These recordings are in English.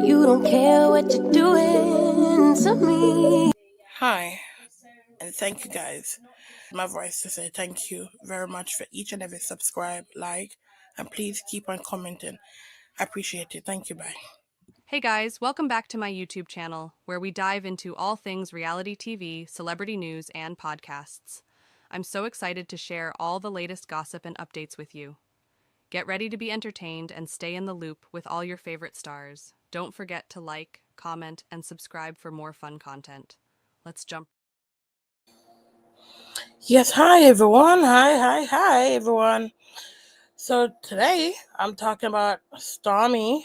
You don't care what you're doing to me. Hi, and thank you guys. My voice to say thank you very much for each and every subscribe, like, and please keep on commenting. I appreciate it. Thank you. Bye. Hey guys, welcome back to my YouTube channel, where we dive into all things reality TV, celebrity news, and podcasts. I'm so excited to share all the latest gossip and updates with you. Get ready to be entertained and stay in the loop with all your favorite stars. Don't forget to like, comment, and subscribe for more fun content. Let's jump. Yes, hi everyone. Hi everyone. So today I'm talking about Stormi.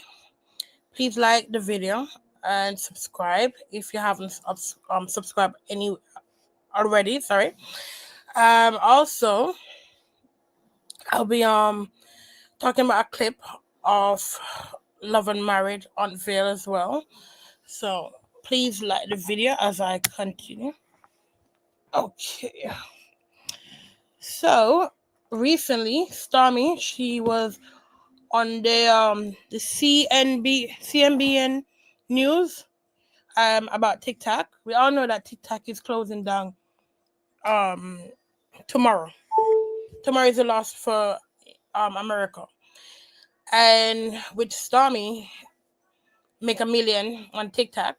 Please like the video and subscribe if you haven't subscribed any already. Sorry. Also, I'll be talking about a clip of Love and Married Unveiled as well. So please like the video as I continue. Okay. So recently, Stormi, she was on the CNBN news about TikTok. We all know that TikTok is closing down tomorrow. Tomorrow is the last for America. And with Stormi make $1 million on TikTok,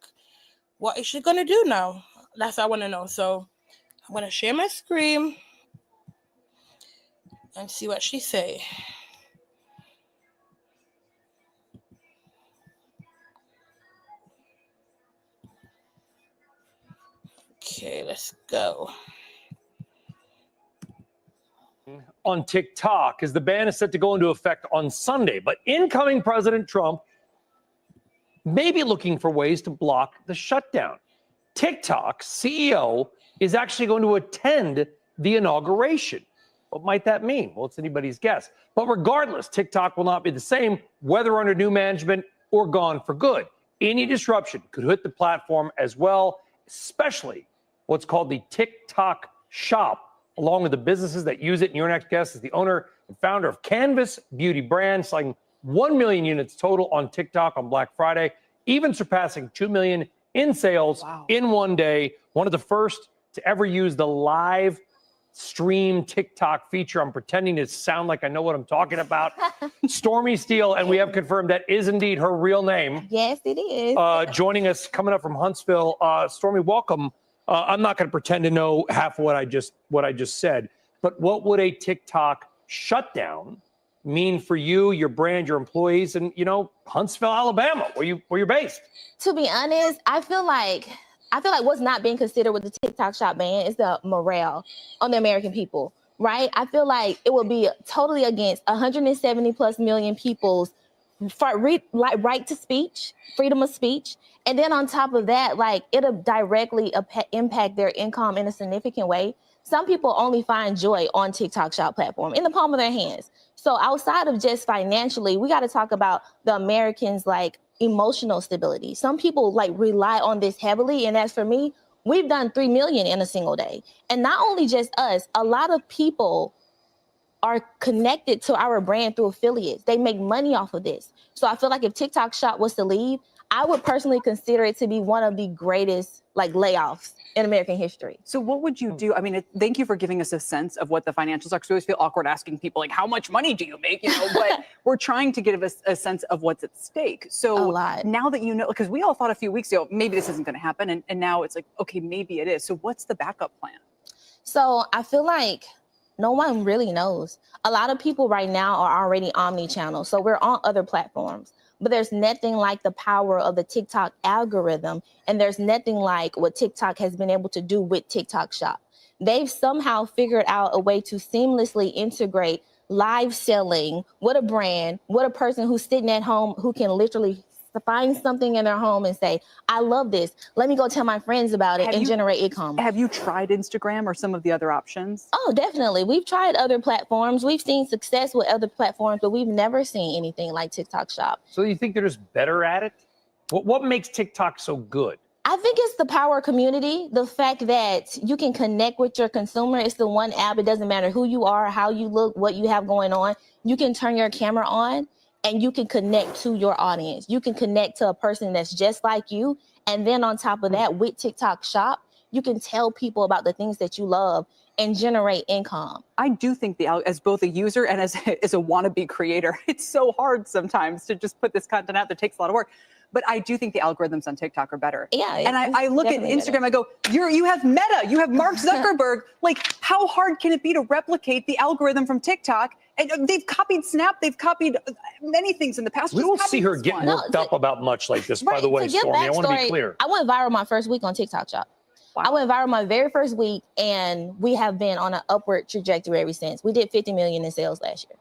what is she gonna do now? That's what I want to know. So I'm gonna share my screen and see what she say. Okay, let's go. On TikTok, as the ban is set to go into effect on Sunday, but incoming President Trump may be looking for ways to block the shutdown. TikTok's CEO is actually going to attend the inauguration. What might that mean? Well, it's anybody's guess. But regardless, TikTok will not be the same, whether under new management or gone for good. Any disruption could hit the platform as well, especially what's called the TikTok shop, along with the businesses that use it. And your next guest is the owner and founder of Canvas Beauty Brand, selling 1 million units total on TikTok on Black Friday, even surpassing 2 million in sales in one day. One of the first to ever use the live stream TikTok feature. I'm pretending to sound like I know what I'm talking about. Stormi Steele, and we have confirmed that is indeed her real name. Yes, it is. Joining us, coming up from Huntsville. Stormi, welcome. I'm not going to pretend to know half of what I just said, but what would a TikTok shutdown mean for you, your brand, your employees, and Huntsville, Alabama, where you're based? To be honest, I feel like what's not being considered with the TikTok shop ban is the morale on the American people, right? I feel like it would be totally against 170 plus million people's right to speech, freedom of speech. And then on top of that, like it'll directly impact their income in a significant way. Some people only find joy on TikTok shop platform in the palm of their hands. So outside of just financially, we got to talk about the Americans' like emotional stability. Some people like rely on this heavily. And as for me, we've done 3 million in a single day. And not only just us, a lot of people are connected to our brand through affiliates. They make money off of this. So I feel like if TikTok shop was to leave, I would personally consider it to be one of the greatest like layoffs in American history. So what would you do? I mean, thank you for giving us a sense of what the financials are. Because we always feel awkward asking people like, how much money do you make? But we're trying to give us a sense of what's at stake. So now that you know, because we all thought a few weeks ago, maybe this isn't going to happen. And now it's like, okay, maybe it is. So what's the backup plan? So I feel like no one really knows. A lot of people right now are already omni-channel. So we're on other platforms. But there's nothing like the power of the TikTok algorithm. And there's nothing like what TikTok has been able to do with TikTok Shop. They've somehow figured out a way to seamlessly integrate live selling with a brand, with a person who's sitting at home who can literally find something in their home and say, I love this. Let me go tell my friends about it and generate income. Have you tried Instagram or some of the other options? Oh, definitely. We've tried other platforms. We've seen success with other platforms, but we've never seen anything like TikTok Shop. So you think they're just better at it? What makes TikTok so good? I think it's the power of community. The fact that you can connect with your consumer. It's the one app. It doesn't matter who you are, how you look, what you have going on. You can turn your camera on and you can connect to your audience. You can connect to a person that's just like you. And then on top of that, with TikTok Shop, you can tell people about the things that you love and generate income. I do think as both a user and as a wannabe creator, it's so hard sometimes to just put this content out there. It takes a lot of work. But I do think the algorithms on TikTok are better. Yeah. And I look at Instagram, I go, you have Meta, you have Mark Zuckerberg. Like, how hard can it be to replicate the algorithm from TikTok? And they've copied Snap, they've copied many things in the past. We don't see her getting worked up about much like this, by the way, Stormi. I want to be clear. I went viral my first week on TikTok Shop. Wow. I went viral my very first week, and we have been on an upward trajectory ever since. We did 50 million in sales last year.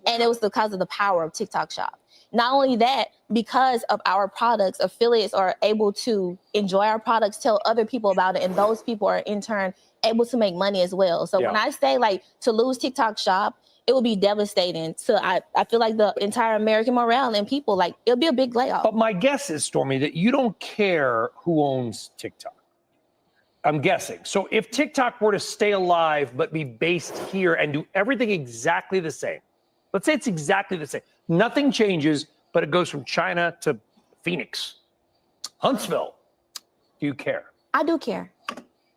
And it was because of the power of TikTok Shop. Not only that, because of our products, affiliates are able to enjoy our products, tell other people about it, and those people are in turn able to make money as well. So when I say like to lose TikTok Shop, it will be devastating. So I feel like the entire American morale and people, like it'll be a big layoff. But my guess is, Stormi, that you don't care who owns TikTok. I'm guessing. So if TikTok were to stay alive but be based here and do everything exactly the same, let's say it's exactly the same. Nothing changes, but it goes from China to Phoenix, Huntsville. Do you care? I do care.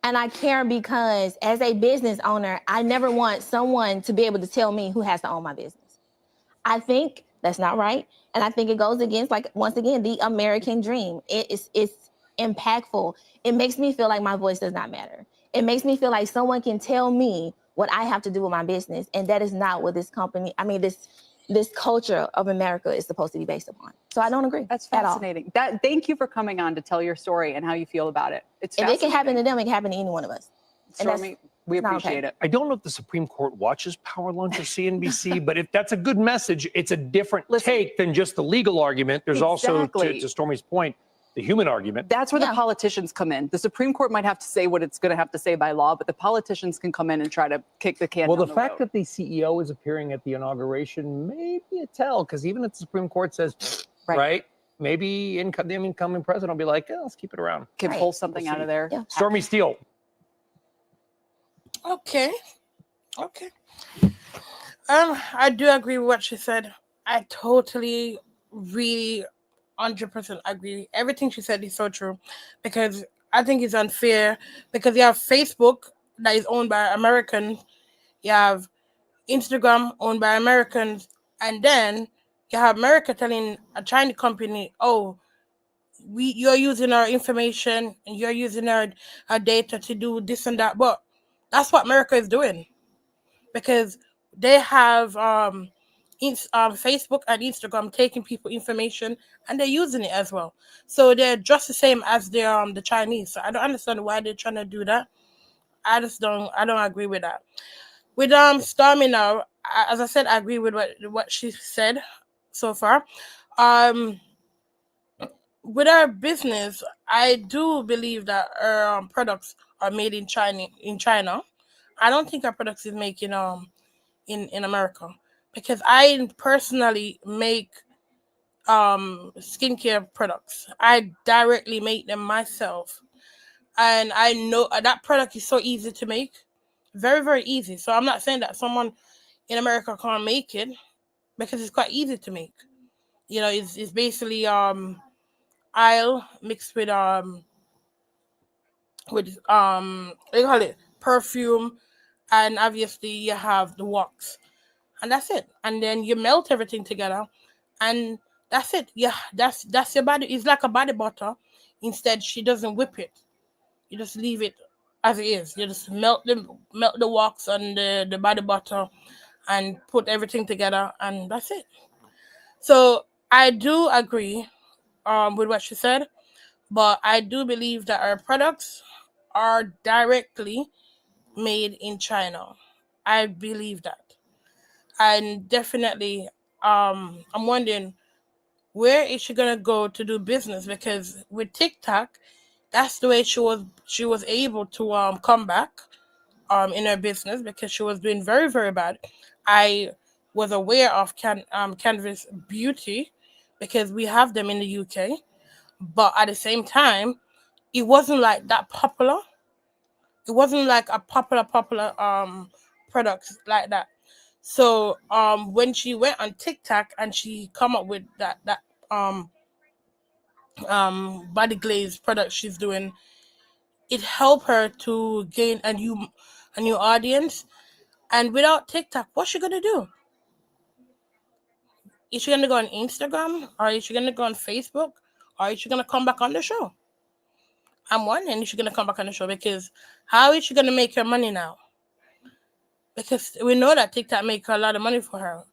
And I care because as a business owner, I never want someone to be able to tell me who has to own my business. I think that's not right. And I think it goes against, like, once again, the American dream. It's impactful. It makes me feel like my voice does not matter. It makes me feel like someone can tell me what I have to do with my business. And that is not what this company, this culture of America is supposed to be based upon. So I don't agree. That's fascinating. Thank you for coming on to tell your story and how you feel about it. It's if it can happen to them, it can happen to any one of us. Stormi, we appreciate it. I don't know if the Supreme Court watches Power Lunch or CNBC, but if that's a good message, it's a different take than just the legal argument. There's also, to Stormi's point, the human argument. That's where the politicians come in. The Supreme Court might have to say what it's going to have to say by law, but the politicians can come in and try to kick the can down the road. Well, the fact that the CEO is appearing at the inauguration may be a tell, because even if the Supreme Court says, right, maybe the incoming president will be like, let's keep it around. Can pull something out of there. Yeah. Stormi Steele. Okay. I do agree with what she said. I totally, really 100% agree. Everything she said is so true, because I think it's unfair, because you have Facebook that is owned by Americans, you have Instagram owned by Americans, and then you have America telling a Chinese company, you're using our information and you're using our data to do this and that. But that's what America is doing, because they have Facebook and Instagram taking people information and they're using it as well. So they're just the same as the Chinese. So I don't understand why they're trying to do that. I don't agree with that. With Stormi now, as I said, I agree with what she said so far. With our business, I do believe that our products are made in China. I don't think our products is making in America, because I personally make skincare products. I directly make them myself, and I know that product is so easy to make, very, very easy. So I'm not saying that someone in America can't make it, because it's quite easy to make. It's basically oil mixed with what do you call it, perfume, and obviously you have the wax, and that's it. And then you melt everything together, and that's it. Yeah, that's your body. It's like a body butter. Instead, she doesn't whip it. You just leave it as it is. You just melt the wax and the body butter, and put everything together, and that's it. So I do agree with what she said, but I do believe that our products are directly made in China. I believe that. And definitely, I'm wondering, where is she gonna go to do business? Because with TikTok, that's the way she was able to come back in her business, because she was doing very, very bad. I was aware of Canvas Beauty, because we have them in the UK, but at the same time, it wasn't like that popular. It wasn't like a popular product like that. So when she went on TikTok and she come up with that body glaze product she's doing, it helped her to gain a new audience. And without TikTok, what's she gonna do? Is she gonna go on Instagram, or is she gonna go on Facebook, or is she gonna come back on the show? I'm wondering if she's gonna come back on the show, because how is she gonna make her money now? Because we know that TikTok make a lot of money for her.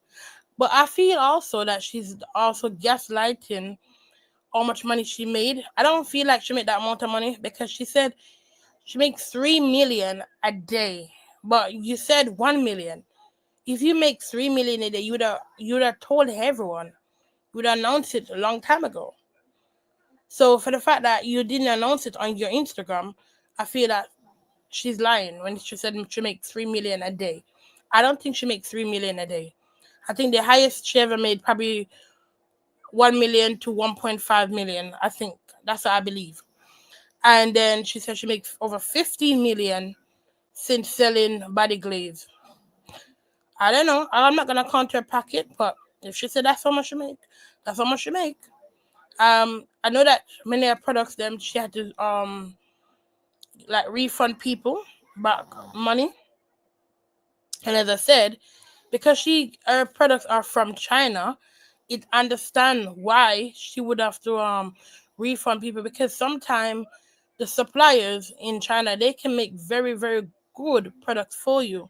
But I feel also that she's also gaslighting how much money she made. I don't feel like she made that amount of money, because she said she makes 3 million a day. But you said 1 million. If you make 3 million a day, you would have told everyone. You would have announced it a long time ago. So for the fact that you didn't announce it on your Instagram, I feel that she's lying when she said she makes 3 million a day. I don't think she makes 3 million a day. I think the highest she ever made probably 1 million to 1.5 million. I think that's what I believe. And then she said she makes over 15 million since selling body glaze. I don't know. I'm not gonna count her pocket, but if she said that's how much she make, that's how much she make. I know that many of products she had to like refund people back money. And as I said, because her products are from China, it understand why she would have to refund people, because sometimes the suppliers in China, they can make very, very good products for you,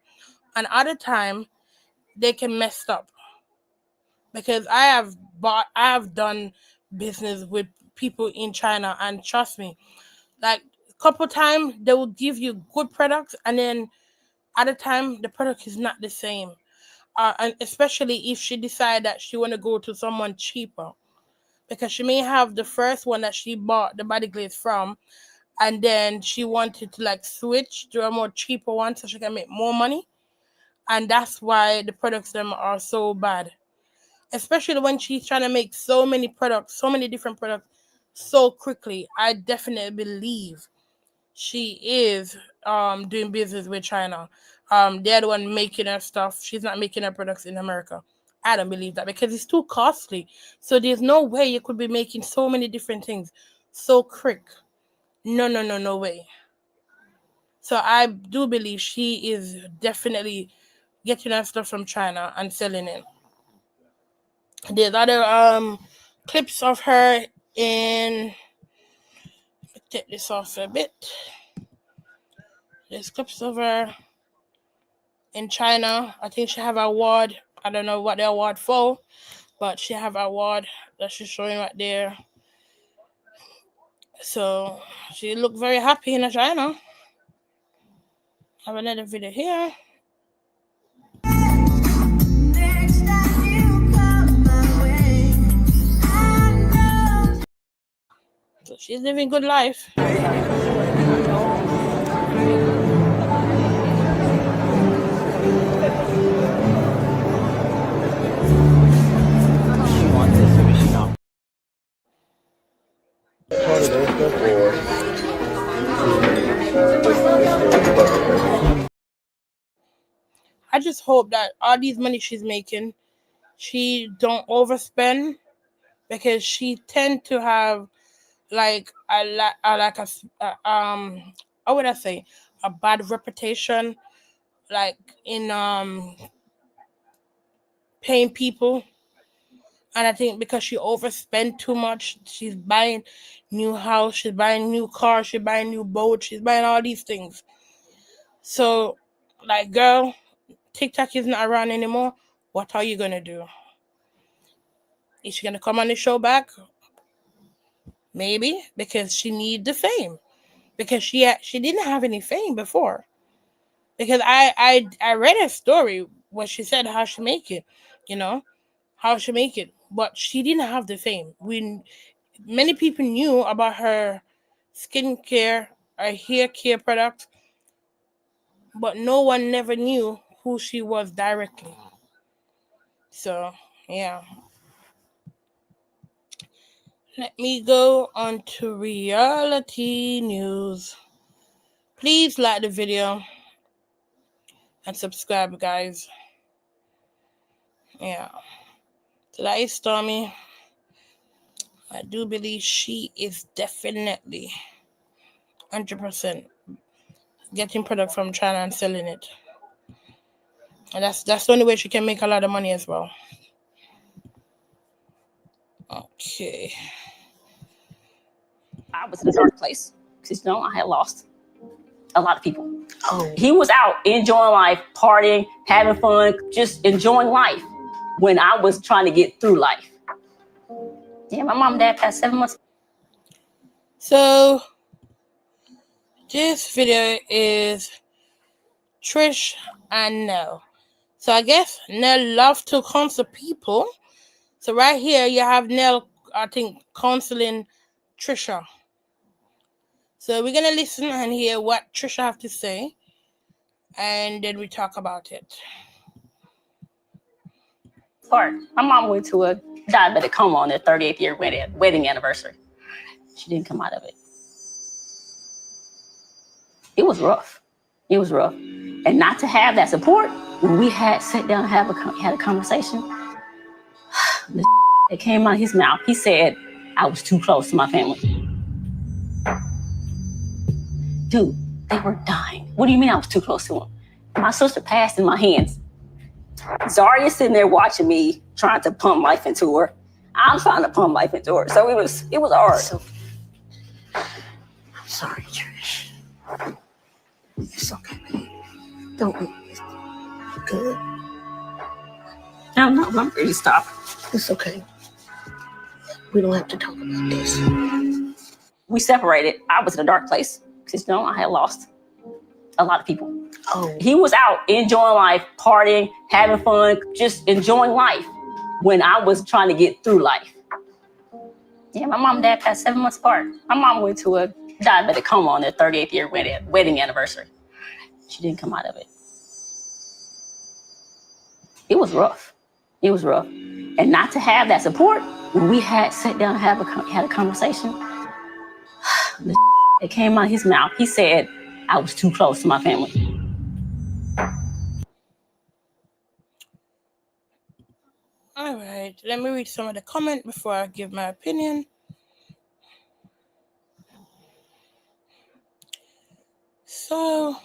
and other time they can mess up. Because I have done business with people in China, and trust me, like a couple times they will give you good products, and then other time the product is not the same. And especially if she decide that she want to go to someone cheaper, because she may have the first one that she bought the body glaze from, and then she wanted to like switch to a more cheaper one so she can make more money, and that's why the products them are so bad. Especially when she's trying to make so many products, so many different products, so quickly. I definitely believe she is doing business with China. They're the one making her stuff. She's not making her products in America. I don't believe that, because it's too costly. So there's no way you could be making so many different things so quick. No way. So I do believe she is definitely getting her stuff from China and selling it. There's other clips of her in. Take this off a bit. There's clips of her in China. I think she have an award. I don't know what the award for, but she have an award that she's showing right there. So she looked very happy in China. Have another video here. So she's living good life. I just hope that all these money she's making, she don't overspend, because she tend to have like how would I say, a bad reputation, like in paying people. And I think because she overspent too much, she's buying new house, she's buying new car, she's buying new boat, she's buying all these things. So, like, girl, TikTok is not around anymore. What are you gonna do? Is she gonna come on the show back? Maybe, because she need the fame. Because she didn't have any fame before. Because I read her story where she said how she make it, how she make it, but she didn't have the fame. Many people knew about her skincare, her hair care product, but no one never knew who she was directly. So yeah. Let me go on to reality news. Please like the video and subscribe, guys. Yeah. So that is Stormi. I do believe she is definitely 100% getting product from China and selling it. And that's the only way she can make a lot of money as well. Okay. I was in a dark place because, I had lost a lot of people. He was out enjoying life, partying, having fun, just enjoying life when I was trying to get through life. Yeah, my mom and dad passed 7 months. So this video is Trish and Nell. So I guess Nell loves to counsel people. So right here you have Nell, I think, counseling Tricia. So we're gonna listen and hear what Tricia have to say, and then we talk about it. My mom went to a diabetic coma on their 38th year wedding anniversary. She didn't come out of it. It was rough. It was rough. And not to have that support, when we had sat down and had a conversation, it came out of his mouth. He said, I was too close to my family. Dude, they were dying. What do you mean I was too close to them? My sister passed in my hands. Zaria's sitting there watching me, trying to pump life into her. I'm trying to pump life into her. So it was hard. I'm sorry, Trish. It's okay, baby. Don't worry. Good. I'm ready to stop. It's okay. We don't have to talk about this. We separated. I was in a dark place because, I had lost a lot of people. He was out enjoying life, partying, having fun, just enjoying life when I was trying to get through life. Yeah, my mom and dad passed 7 months apart. My mom went to a diabetic coma on their 38th year wedding anniversary. She didn't come out of it. It was rough. It was rough. And not to have that support, when we had sat down and had a conversation, it came out of his mouth. He said, I was too close to my family. All right, let me read some of the comment before I give my opinion. So,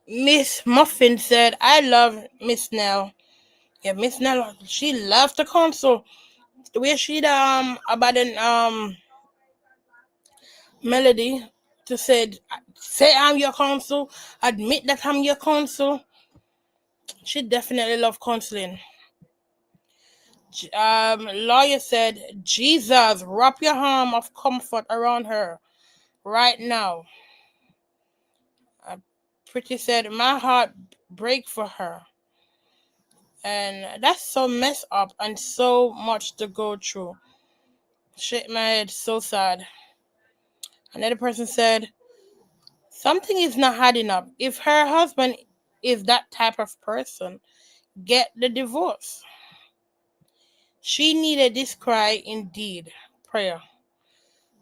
Miss Muffin said, I love Miss Nell. Yeah, Miss Nell, she loves the console. The way she about an melody to say I'm your console, admit that I'm your console. She definitely love counseling. Lawyer said, Jesus, wrap your arm of comfort around her right now. Pretty said, my heart break for her. And that's so messed up and so much to go through. Shake my head, so sad. Another person said, something is not adding up. If her husband is that type of person, get the divorce. She needed this cry indeed, prayer.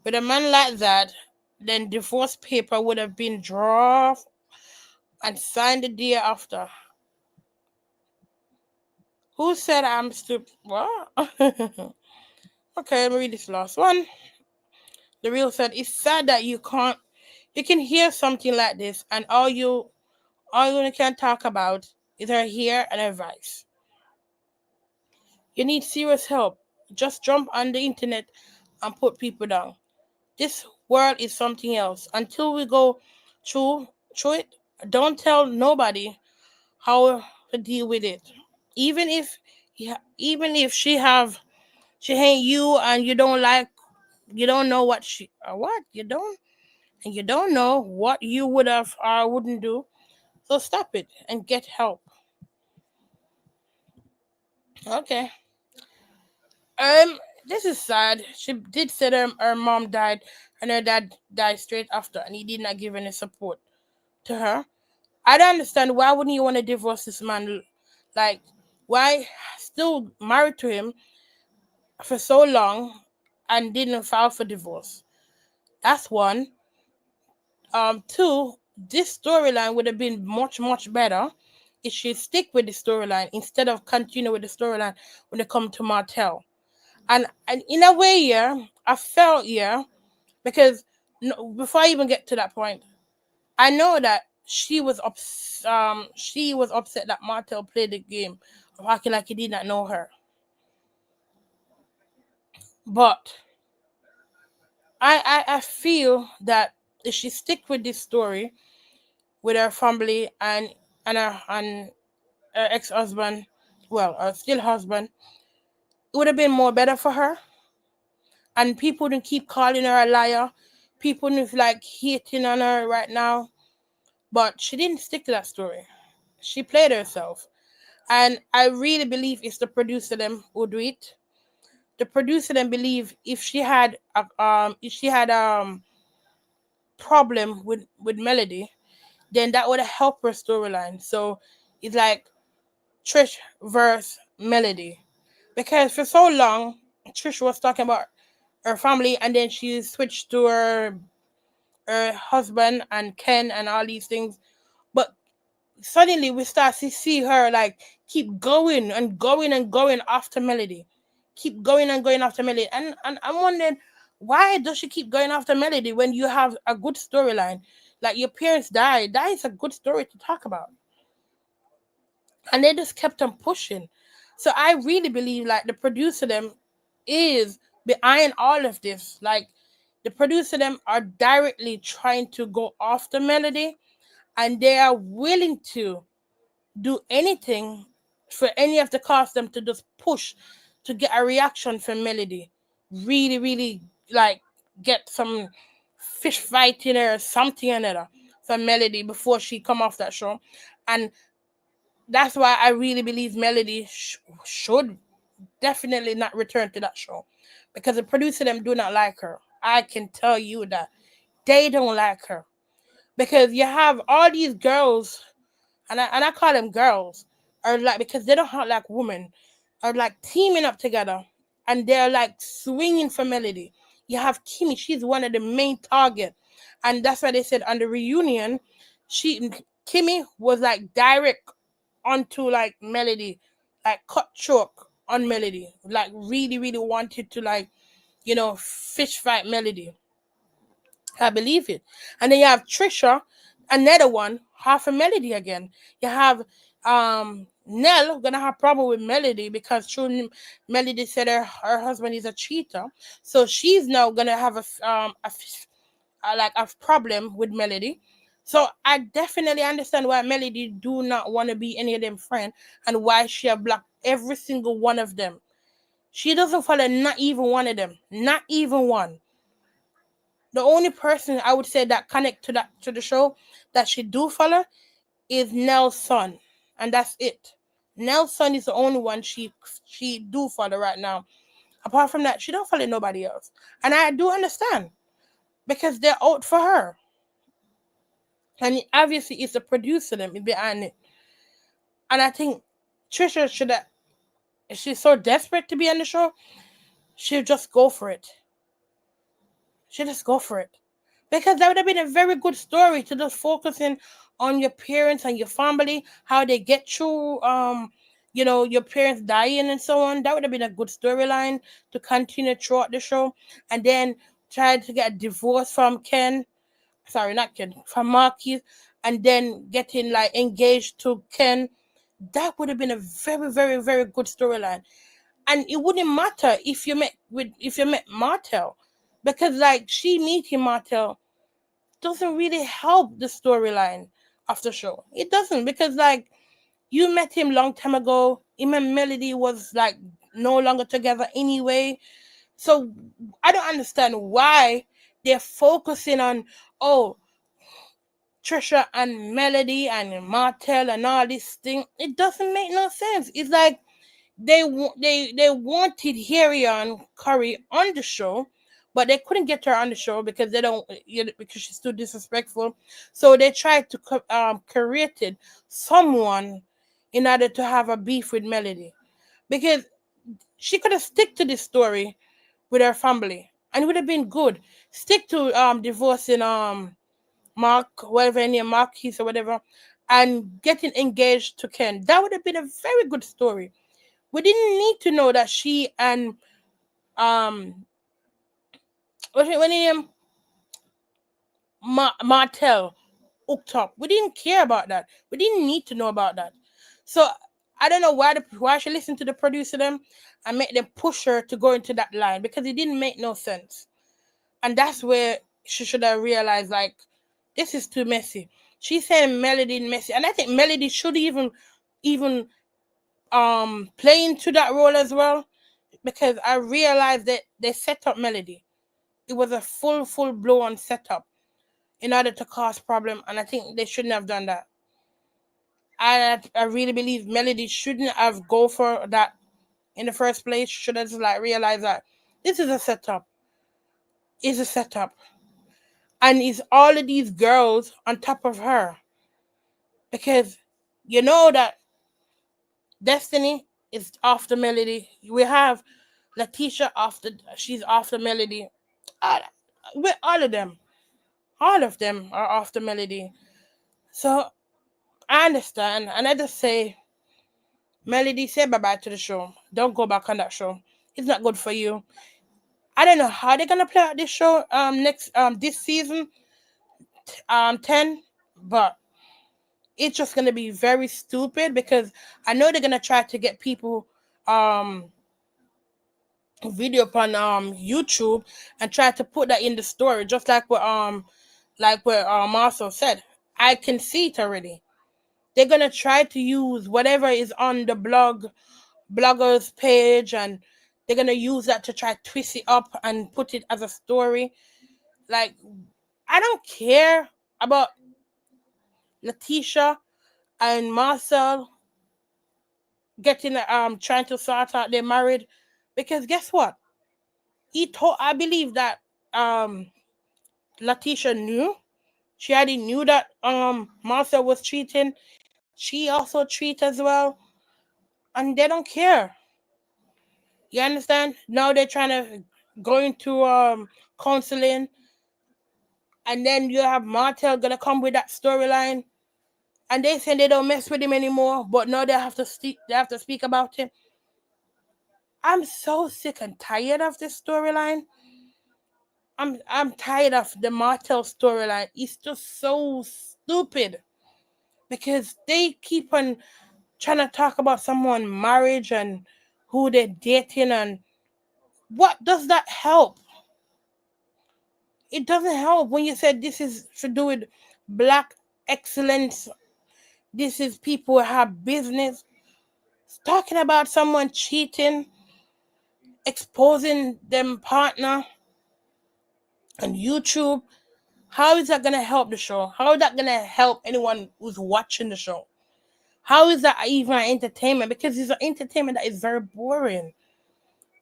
With a man like that, then divorce paper would have been drawn and signed the day after. Who said I'm stupid? What? Okay, let me read this last one. The real said, it's sad that you can hear something like this and all you can talk about is her hair and advice. You need serious help. Just jump on the internet and put people down. This world is something else. Until we go through it, don't tell nobody how to deal with it. Even if she hate you and you don't know what you don't know what you would have or wouldn't do. So stop it and get help. Okay. This is sad. She did say her mom died and her dad died straight after, and he did not give any support to her. I don't understand, why wouldn't you want to divorce this man? Like, why still married to him for so long and didn't file for divorce? That's one. Two, this storyline would have been much, much better is she stick with the storyline instead of continue with the storyline when it come to Martell. And in a way, yeah, I felt, yeah, because before I even get to that point, I know that she was upset that Martell played the game of acting like he did not know her. But I feel that if she stick with this story with her family and her ex-husband, well, her still husband, it would have been more better for her. And people wouldn't keep calling her a liar. People wouldn't like hating on her right now. But she didn't stick to that story. She played herself. And I really believe it's the producer them who do it. The producer them believe if she had a problem with Melody, then that would have helped her storyline. So it's like Trish versus Melody. Because for so long, Trish was talking about her family, and then she switched to her husband and Ken and all these things. But suddenly we start to see her like keep going and going and going after Melody. Keep going and going after Melody. And I'm wondering, why does she keep going after Melody when you have a good storyline? Like your parents died. That is a good story to talk about. And they just kept on pushing. So I really believe like the producer them is behind all of this. Like the producer them are directly trying to go after Melody, and they are willing to do anything for any of the cast them to just push to get a reaction from Melody. Really, really like get some fish fight in her or something or another from Melody before she come off that show. And that's why I really believe Melody should definitely not return to that show, because the producer them do not like her. I can tell you that they don't like her, because you have all these girls, and I call them girls, are like, because they don't have like women, are like teaming up together, and they're like swinging for Melody. You have Kimmy; she's one of the main target, and that's why they said on the reunion, Kimmy was like direct onto like Melody, like cut short on Melody, like really, really wanted to like, fish fight Melody. I believe it. And then you have Tricia, another one, half a Melody again. You have Nell gonna have problem with Melody because Melody said her husband is a cheater, so she's now gonna have a problem with Melody. So I definitely understand why Melody do not want to be any of them friend, and why she have blocked every single one of them. She doesn't follow not even one of them, not even one. The only person I would say that connect to the show that she do follow is Nell's son, and that's it. Nell's son is the only one she do follow right now. Apart from that, she don't follow nobody else, and I do understand because they're out for her. And obviously, it's the producer them behind it. And I think Tricia should have, if she's so desperate to be on the show, she'll just go for it. She'll just go for it. Because that would have been a very good story to just focusing on your parents and your family, how they get through, your parents dying and so on. That would have been a good storyline to continue throughout the show. And then try to get a divorce from from Marquis, and then getting like engaged to Ken. That would have been a very, very, very good storyline. And it wouldn't matter if you met Martell, because like she meeting Martell doesn't really help the storyline of the show. It doesn't, because like you met him long time ago. Him and Melody was like no longer together anyway. So I don't understand why they're focusing on Tricia and Melody and Martell and all this thing. It doesn't make no sense. It's like they wanted Harrion Curry on the show, but they couldn't get her on the show because because she's too disrespectful. So they tried to create someone in order to have a beef with Melody, because she could have stick to this story with her family and it would have been good. Stick to divorcing Mark, whatever name, Marquis or whatever, and getting engaged to Ken. That would have been a very good story. We didn't need to know that she and what's her name? Martell hooked up. We didn't care about that. We didn't need to know about that. So I don't know why she listened to the producer them and make them push her to go into that line, because it didn't make no sense. And that's where she should have realized, like, this is too messy. She said Melody messy, and I think Melody should even play into that role as well, because I realized that they set up Melody. It was a full blown setup in order to cause problem, and I think they shouldn't have done that. I really believe Melody shouldn't have go for that in the first place. She should have just like realized that this is a setup. It's a setup. And it's all of these girls on top of her. Because you know that Destiny is after Melody. We have Letitia she's after Melody. All of them. All of them are after Melody. So I understand, and I just say, Melody, say bye-bye to the show. Don't go back on that show. It's not good for you. I don't know how they're gonna play out this show this season 10, but it's just gonna be very stupid, because I know they're gonna try to get people video upon YouTube and try to put that in the story, just like what Marcel said. I can see it already. They're gonna try to use whatever is on the bloggers page, and they're gonna use that to try to twist it up and put it as a story. Like, I don't care about Letitia and Marcel getting trying to sort out they're married, because guess what? I believe that Letitia knew. She already knew that Marcel was cheating. She also cheat as well, and they don't care. You understand? Now they're trying to go into counseling, and then you have Martell gonna come with that storyline, and they say they don't mess with him anymore, but now they have to speak about him. I'm so sick and tired of this storyline. I'm tired of the Martell storyline. It's just so stupid, because they keep on trying to talk about someone's marriage and who they're dating, and what does that help? It doesn't help when you said this is to do with black excellence. This is people who have business. Talking about someone cheating, exposing them partner on YouTube. How is that going to help the show? How is that going to help anyone who's watching the show? How is that even entertainment? Because it's an entertainment that is very boring.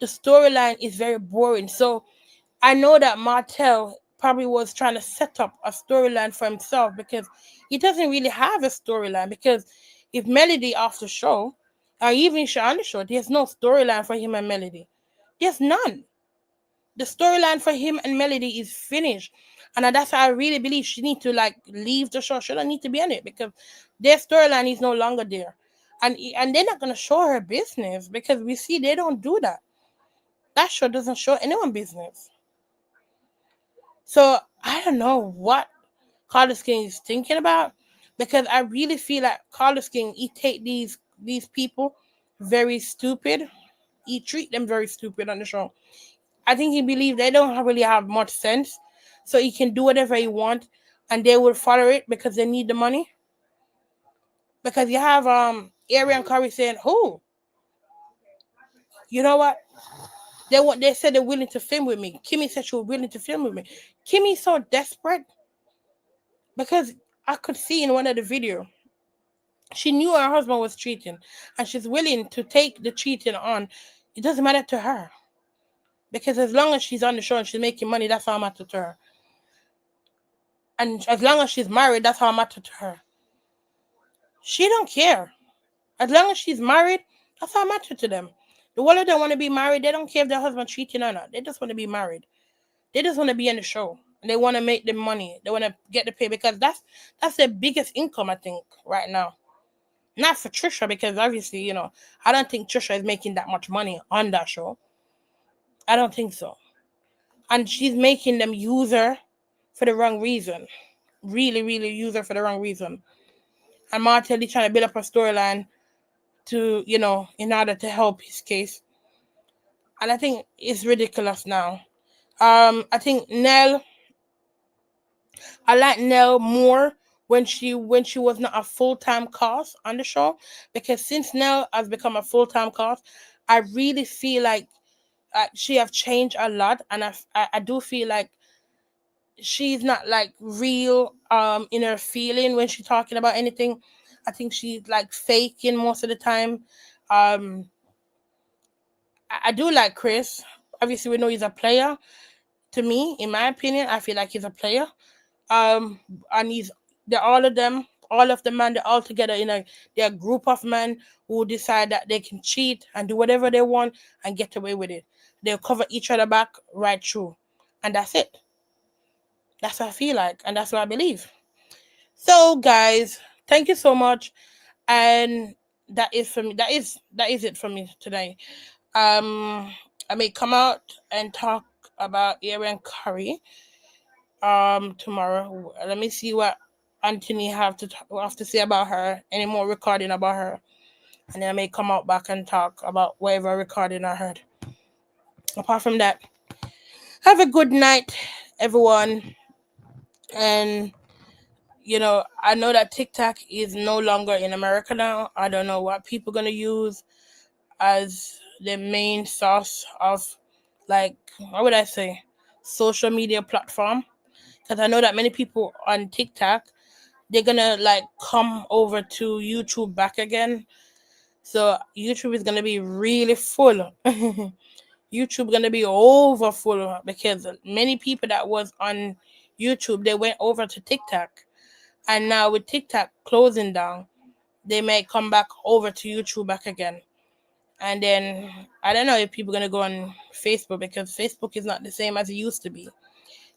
The storyline is very boring. So I know that Martell probably was trying to set up a storyline for himself, because he doesn't really have a storyline. Because if Melody off the show, or even on the show, there's no storyline for him and Melody. There's none. The storyline for him and Melody is finished. And that's why I really believe she needs to like leave the show. She don't need to be in it, because their storyline is no longer there. And they're not gonna show her business, because we see they don't do that. That show doesn't show anyone business. So I don't know what Carlos King is thinking about, because I really feel like Carlos King, he take these people very stupid. He treat them very stupid on the show. I think he believes they don't really have much sense, so he can do whatever he wants, and they will follow it because they need the money. Because you have Arian Curry saying, "Who? You know what? They said they're willing to film with me." Kimmy said she was willing to film with me. Kimmy's so desperate, because I could see in one of the video, she knew her husband was cheating, and she's willing to take the cheating on. It doesn't matter to her, because as long as she's on the show and she's making money, that's how matter to her. And as long as she's married, that's how matter to her. She don't care. As long as she's married, that's how matter to them. The one of them want to be married, they don't care if their husband cheating or not. They just want to be married. They just want to be in the show. They want to make the money. They want to get the pay because that's their biggest income, I think, right now. Not for Tricia, because obviously, you know, I don't think Tricia is making that much money on that show. I don't think so. And she's making them use her for the wrong reason. Really, really use her for the wrong reason. And Martelly trying to build up a storyline to, you know, in order to help his case. And I think it's ridiculous now. I think Nell, I like Nell more when she was not a full-time cast on the show, because since Nell has become a full-time cast, I really feel like she have changed a lot, and I do feel like she's not like real in her feeling when she's talking about anything. I think she's like faking most of the time. I do like Chris. Obviously, we know he's a player. To me, in my opinion, I feel like he's a player. And they're all of them, man, they're all together they're a group of men who decide that they can cheat and do whatever they want and get away with it. They'll cover each other back right through. And that's it. That's what I feel like, and that's what I believe. So, guys, thank you so much. And that is for me. That is it for me today. I may come out and talk about Aaron Curry tomorrow. Let me see what Anthony have to say about her. Any more recording about her, and then I may come out back and talk about whatever recording I heard. Apart from that, have a good night, everyone. And you know, I know that TikTok is no longer in America now. I don't know what people are gonna use as the main source of, like, what would I say, social media platform. Because I know that many people on TikTok, they're gonna like come over to YouTube back again. So YouTube is gonna be really full. YouTube gonna be over full because many people that was on YouTube, they went over to TikTok. And now with TikTok closing down, they may come back over to YouTube back again. And then I don't know if people are gonna go on Facebook, because Facebook is not the same as it used to be,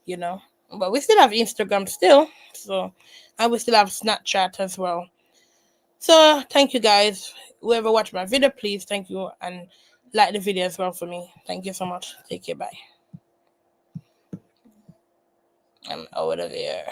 you know. But we still have Instagram still, so, and we still have Snapchat as well. So thank you guys. Whoever watched my video, please thank you and like the video as well for me. Thank you so much. Take care. Bye. I'm out of here.